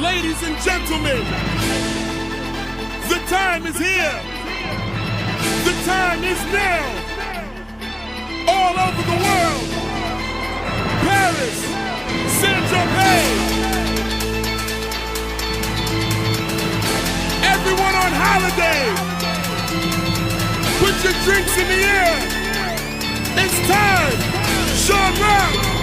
Ladies and gentlemen, the time is here. The time is now. All over the world. Paris, Saint-Tropez. Everyone on holiday. Put your drinks in the air. It's time. Sean Rock.